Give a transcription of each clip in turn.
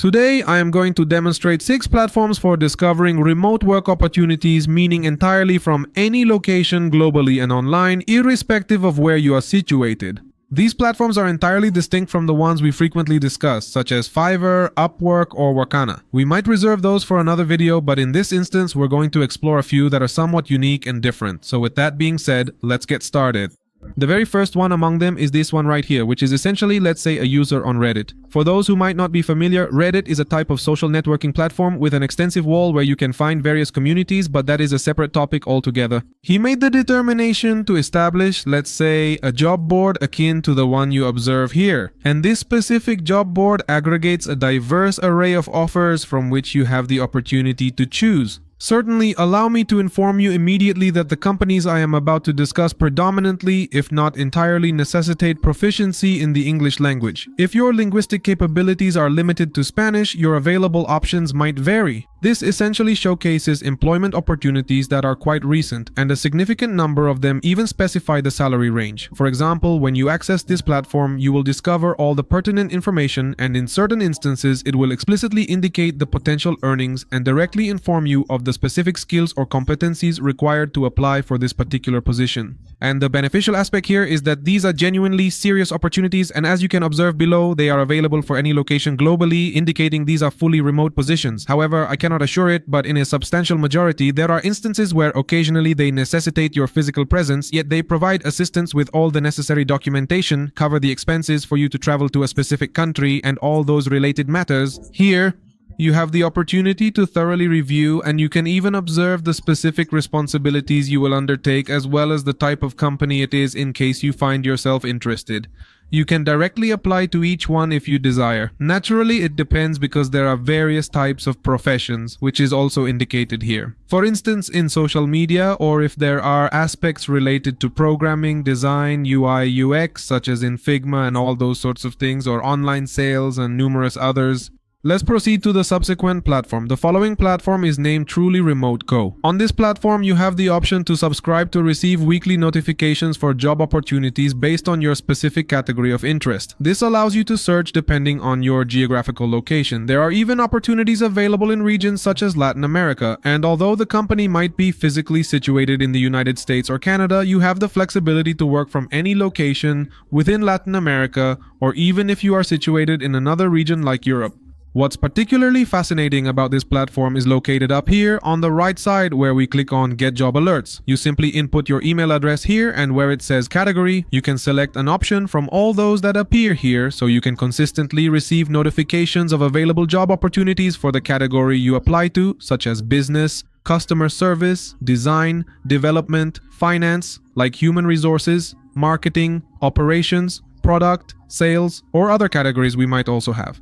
Today, I am going to demonstrate 6 platforms for discovering remote work opportunities, meaning entirely from any location globally and online, irrespective of where you are situated. These platforms are entirely distinct from the ones we frequently discuss, such as Fiverr, Upwork, or Workana. We might reserve those for another video, but in this instance, we're going to explore a few that are somewhat unique and different. So with that being said, let's get started. The very first one among them is this one right here, which is essentially, let's say, a user on Reddit. For those who might not be familiar, Reddit is a type of social networking platform with an extensive wall where you can find various communities, but that is a separate topic altogether. He made the determination to establish, let's say, a job board akin to the one you observe here. And this specific job board aggregates a diverse array of offers from which you have the opportunity to choose. Certainly, allow me to inform you immediately that the companies I am about to discuss predominantly, if not entirely, necessitate proficiency in the English language. If your linguistic capabilities are limited to Spanish, your available options might vary. This essentially showcases employment opportunities that are quite recent, and a significant number of them even specify the salary range. For example, when you access this platform, you will discover all the pertinent information, and in certain instances, it will explicitly indicate the potential earnings and directly inform you of the specific skills or competencies required to apply for this particular position. And the beneficial aspect here is that these are genuinely serious opportunities, and as you can observe below, they are available for any location globally, indicating these are fully remote positions. However, I cannot assure it, but in a substantial majority, there are instances where occasionally they necessitate your physical presence, yet they provide assistance with all the necessary documentation, cover the expenses for you to travel to a specific country, and all those related matters. Here, you have the opportunity to thoroughly review, and you can even observe the specific responsibilities you will undertake as well as the type of company it is in case you find yourself interested. You can directly apply to each one if you desire. Naturally, it depends because there are various types of professions, which is also indicated here. For instance, in social media, or if there are aspects related to programming, design, UI, UX, such as in Figma and all those sorts of things, or online sales and numerous others. Let's proceed to the subsequent platform. The following platform is named Truly Remote Co. On this platform, you have the option to subscribe to receive weekly notifications for job opportunities based on your specific category of interest. This allows you to search depending on your geographical location. There are even opportunities available in regions such as Latin America, and although the company might be physically situated in the United States or Canada, you have the flexibility to work from any location within Latin America, or even if you are situated in another region like Europe. What's particularly fascinating about this platform is located up here on the right side where we click on Get Job Alerts. You simply input your email address here, and where it says Category, you can select an option from all those that appear here so you can consistently receive notifications of available job opportunities for the category you apply to, such as business, customer service, design, development, finance, like human resources, marketing, operations, product, sales, or other categories we might also have.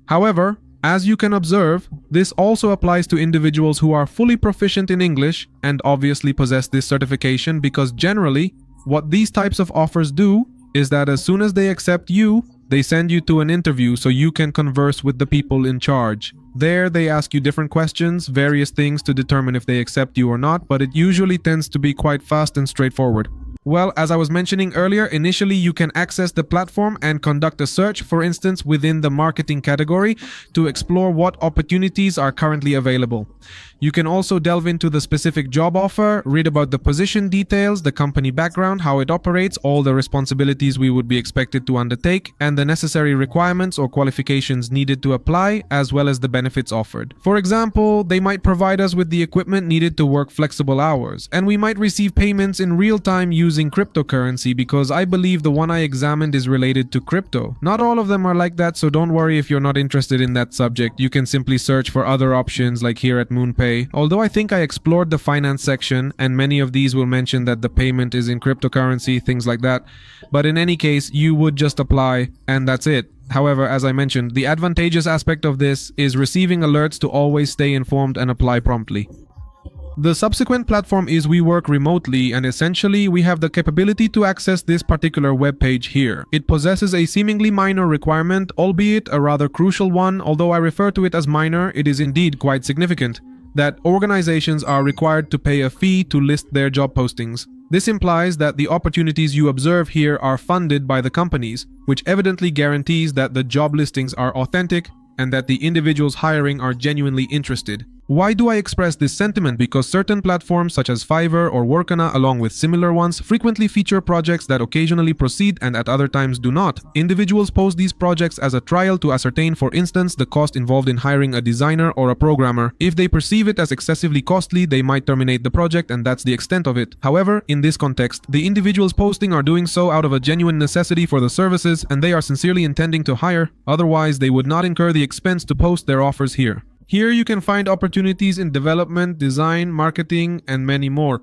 However, as you can observe, this also applies to individuals who are fully proficient in English and obviously possess this certification, because generally, what these types of offers do is that as soon as they accept you, they send you to an interview so you can converse with the people in charge. There, they ask you different questions, various things to determine if they accept you or not, but it usually tends to be quite fast and straightforward. Well, as I was mentioning earlier, initially you can access the platform and conduct a search, for instance, within the marketing category to explore what opportunities are currently available. You can also delve into the specific job offer, read about the position details, the company background, how it operates, all the responsibilities we would be expected to undertake, and the necessary requirements or qualifications needed to apply, as well as the benefits offered. For example, they might provide us with the equipment needed to work flexible hours, and we might receive payments in real time using cryptocurrency, because I believe the one I examined is related to crypto. Not all of them are like that, so don't worry if you're not interested in that subject. You can simply search for other options like here at MoonPay. Although I think I explored the finance section, and many of these will mention that the payment is in cryptocurrency, things like that. But in any case, you would just apply and that's it. However, as I mentioned, the advantageous aspect of this is receiving alerts to always stay informed and apply promptly. The subsequent platform is We Work Remotely, and essentially we have the capability to access this particular web page here. It possesses a seemingly minor requirement, albeit a rather crucial one. Although I refer to it as minor, it is indeed quite significant, that organizations are required to pay a fee to list their job postings. This implies that the opportunities you observe here are funded by the companies, which evidently guarantees that the job listings are authentic and that the individuals hiring are genuinely interested. Why do I express this sentiment? Because certain platforms such as Fiverr or Workana, along with similar ones, frequently feature projects that occasionally proceed and at other times do not. Individuals post these projects as a trial to ascertain, for instance, the cost involved in hiring a designer or a programmer. If they perceive it as excessively costly, they might terminate the project, and that's the extent of it. However, in this context, the individuals posting are doing so out of a genuine necessity for the services, and they are sincerely intending to hire. Otherwise, they would not incur the expense to post their offers here. Here you can find opportunities in development, design, marketing, and many more.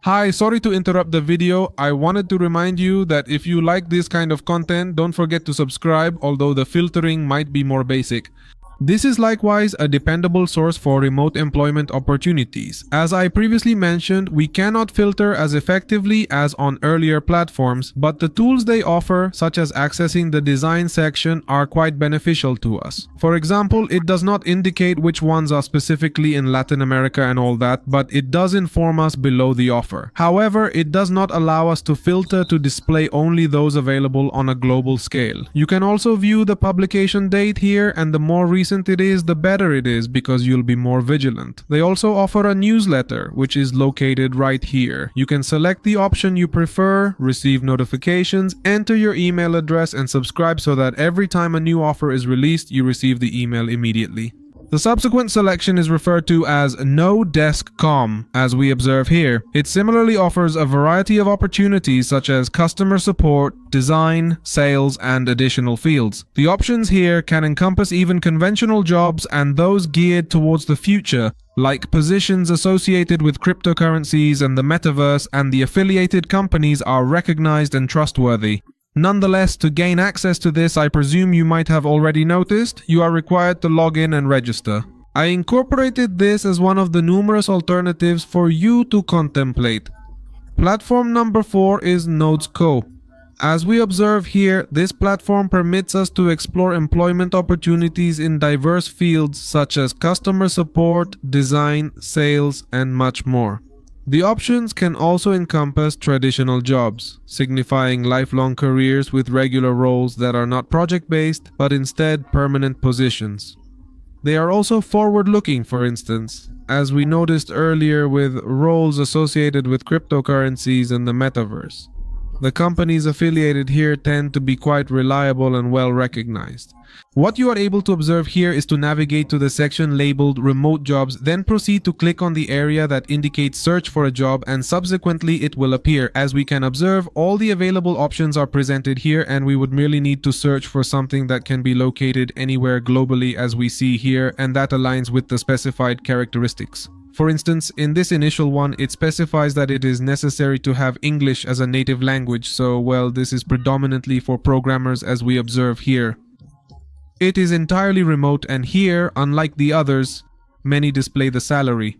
Hi, sorry to interrupt the video. I wanted to remind you that if you like this kind of content, don't forget to subscribe, although the filtering might be more basic. This is likewise a dependable source for remote employment opportunities. As I previously mentioned, we cannot filter as effectively as on earlier platforms, but the tools they offer, such as accessing the design section, are quite beneficial to us. For example, it does not indicate which ones are specifically in Latin America and all that, but it does inform us below the offer. However, it does not allow us to filter to display only those available on a global scale. You can also view the publication date here, and the more recent it is, the better it is, because you'll be more vigilant. They also offer a newsletter, which is located right here. You can select the option you prefer, receive notifications, enter your email address, and subscribe so that every time a new offer is released, you receive the email immediately. The subsequent selection is referred to as No-Desk.com, as we observe here. It similarly offers a variety of opportunities such as customer support, design, sales, and additional fields. The options here can encompass even conventional jobs and those geared towards the future, like positions associated with cryptocurrencies and the metaverse, and the affiliated companies are recognized and trustworthy. Nonetheless, to gain access to this, I presume you might have already noticed, you are required to log in and register. I incorporated this as one of the numerous alternatives for you to contemplate. Platform number 4 is Nodes.co. As we observe here, this platform permits us to explore employment opportunities in diverse fields such as customer support, design, sales, and much more. The options can also encompass traditional jobs, signifying lifelong careers with regular roles that are not project-based, but instead permanent positions. They are also forward-looking, for instance, as we noticed earlier with roles associated with cryptocurrencies and the metaverse. The companies affiliated here tend to be quite reliable and well recognized. What you are able to observe here is to navigate to the section labeled Remote Jobs, then proceed to click on the area that indicates Search for a job, and subsequently it will appear. As we can observe, all the available options are presented here, and we would merely need to search for something that can be located anywhere globally, as we see here, and that aligns with the specified characteristics. For instance, in this initial one, it specifies that it is necessary to have English as a native language, so well, this is predominantly for programmers, as we observe here. It is entirely remote, and here, unlike the others, many display the salary.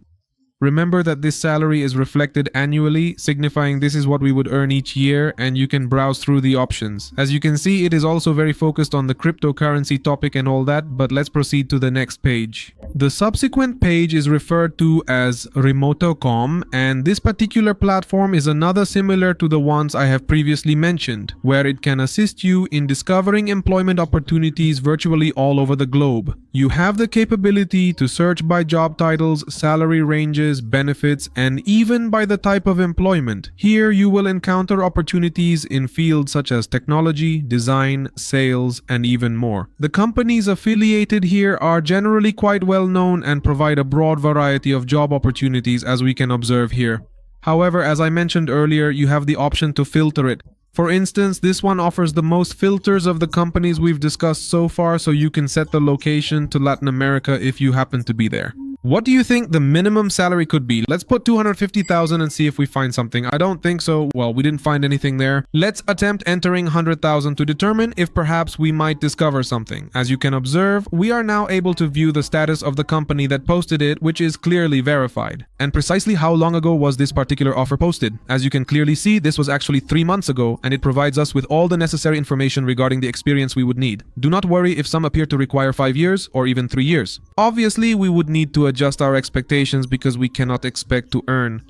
Remember that this salary is reflected annually, signifying this is what we would earn each year, and you can browse through the options. As you can see, it is also very focused on the cryptocurrency topic and all that, but let's proceed to the next page. The subsequent page is referred to as Remoto.com, and this particular platform is another similar to the ones I have previously mentioned, where it can assist you in discovering employment opportunities virtually all over the globe. You have the capability to search by job titles, salary ranges, benefits, and even by the type of employment. Here you will encounter opportunities in fields such as technology, design, sales, and even more. The companies affiliated here are generally quite well known and provide a broad variety of job opportunities, as we can observe here. However, as I mentioned earlier, you have the option to filter it. For instance, this one offers the most filters of the companies we've discussed so far, so you can set the location to Latin America if you happen to be there. What do you think the minimum salary could be? Let's put 250,000 and see if we find something. I don't think so. Well, we didn't find anything there. Let's attempt entering 100,000 to determine if perhaps we might discover something. As you can observe, we are now able to view the status of the company that posted it, which is clearly verified. And precisely how long ago was this particular offer posted? As you can clearly see, this was actually 3 months ago, and it provides us with all the necessary information regarding the experience we would need. Do not worry if some appear to require 5 years or even 3 years. Obviously, we would need to adjust our expectations because we cannot expect to earn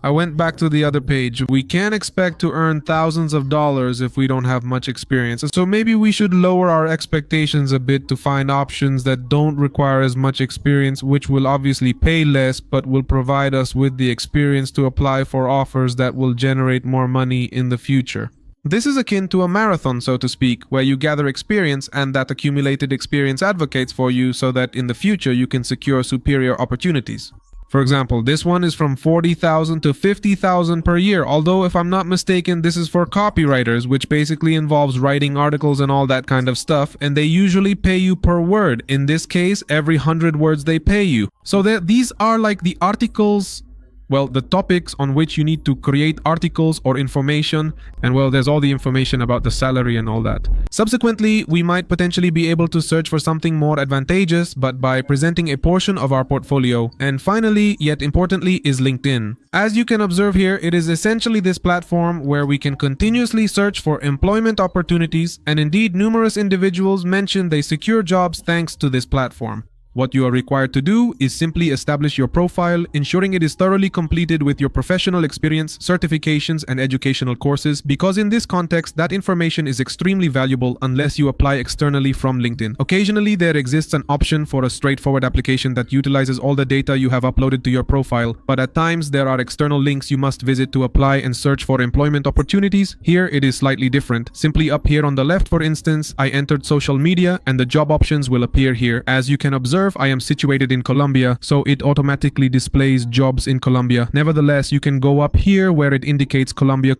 I went back to the other page. We can't expect to earn thousands of dollars if we don't have much experience. So maybe we should lower our expectations a bit to find options that don't require as much experience, which will obviously pay less, but will provide us with the experience to apply for offers that will generate more money in the future. This is akin to a marathon, so to speak, where you gather experience and that accumulated experience advocates for you so that in the future you can secure superior opportunities. For example, this one is from $40,000 to $50,000 per year, although if I'm not mistaken, this is for copywriters, which basically involves writing articles and all that kind of stuff, and they usually pay you per word. In this case, every 100 words they pay you. So these are like the articles, well, the topics on which you need to create articles or information, and well, there's all the information about the salary and all that. Subsequently, we might potentially be able to search for something more advantageous, but by presenting a portion of our portfolio. And finally, yet importantly, is LinkedIn. As you can observe here, it is essentially this platform where we can continuously search for employment opportunities, and indeed numerous individuals mention they secure jobs thanks to this platform. What you are required to do is simply establish your profile, ensuring it is thoroughly completed with your professional experience, certifications, and educational courses, because in this context, that information is extremely valuable unless you apply externally from LinkedIn. Occasionally, there exists an option for a straightforward application that utilizes all the data you have uploaded to your profile, but at times there are external links you must visit to apply and search for employment opportunities. Here, it is slightly different. Simply up here on the left, for instance, I entered social media and the job options will appear here. As you can observe, I am situated in Colombia, so it automatically displays jobs in Colombia. Nevertheless, you can go up here where it indicates Colombia,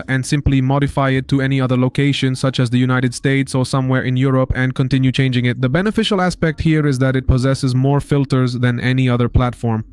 and simply modify it to any other location such as the United States or somewhere in Europe and continue changing it. The beneficial aspect here is that it possesses more filters than any other platform.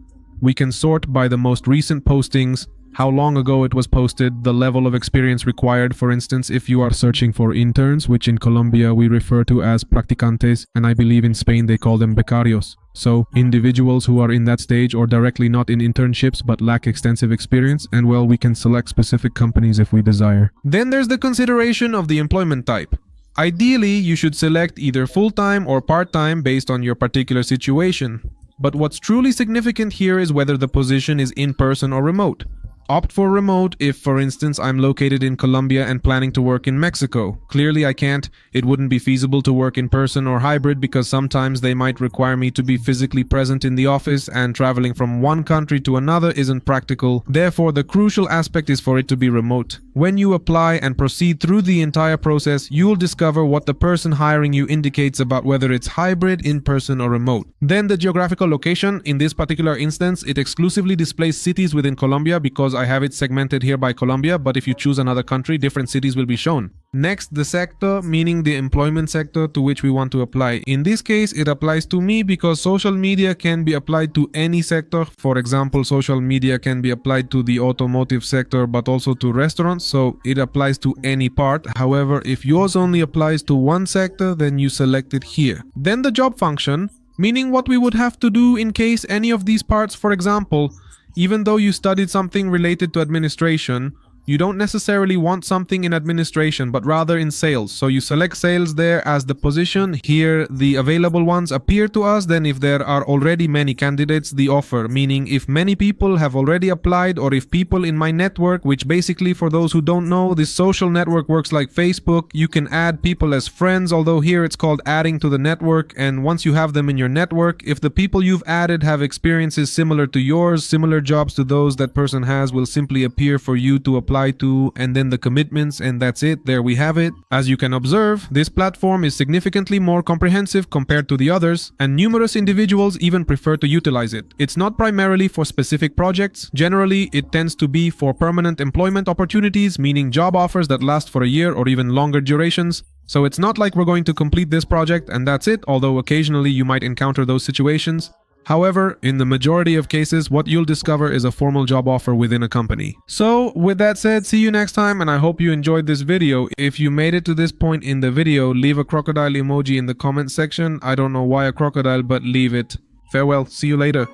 We can sort by the most recent postings, how long ago it was posted, the level of experience required. For instance, if you are searching for interns, which in Colombia we refer to as practicantes, and I believe in Spain they call them becarios. So, individuals who are in that stage or directly not in internships but lack extensive experience, and well, we can select specific companies if we desire. Then there's the consideration of the employment type. Ideally, you should select either full-time or part-time based on your particular situation. But what's truly significant here is whether the position is in-person or remote. Opt for remote if, for instance, I'm located in Colombia and planning to work in Mexico. Clearly I can't. It wouldn't be feasible to work in person or hybrid because sometimes they might require me to be physically present in the office, and traveling from one country to another isn't practical. Therefore, the crucial aspect is for it to be remote. When you apply and proceed through the entire process, you will discover what the person hiring you indicates about whether it's hybrid, in-person, or remote. Then the geographical location. In this particular instance, it exclusively displays cities within Colombia because I have it segmented here by Colombia, but if you choose another country, different cities will be shown. Next, the sector, meaning the employment sector to which we want to apply. In this case, it applies to me because social media can be applied to any sector. For example, social media can be applied to the automotive sector, but also to restaurants, so it applies to any part. However, if yours only applies to one sector, then you select it here. Then the job function, meaning what we would have to do in case any of these parts, for example, even though you studied something related to administration, you don't necessarily want something in administration, but rather in sales. So you select sales there as the position. Here, the available ones appear to us. Then if there are already many candidates, the offer, meaning if many people have already applied, or if people in my network, which basically, for those who don't know, this social network works like Facebook. You can add people as friends, although here it's called adding to the network. And once you have them in your network, if the people you've added have experiences similar to yours, similar jobs to those that person has, will simply appear for you to apply to, and then the commitments, and that's it. There we have it. As you can observe, this platform is significantly more comprehensive compared to the others, and numerous individuals even prefer to utilize it. It's not primarily for specific projects. Generally, it tends to be for permanent employment opportunities, meaning job offers that last for a year or even longer durations. So it's not like we're going to complete this project and that's it, although occasionally you might encounter those situations. However, in the majority of cases, what you'll discover is a formal job offer within a company. So, with that said, see you next time, and I hope you enjoyed this video. If you made it to this point in the video, leave a crocodile emoji in the comment section. I don't know why a crocodile, but leave it. Farewell, see you later.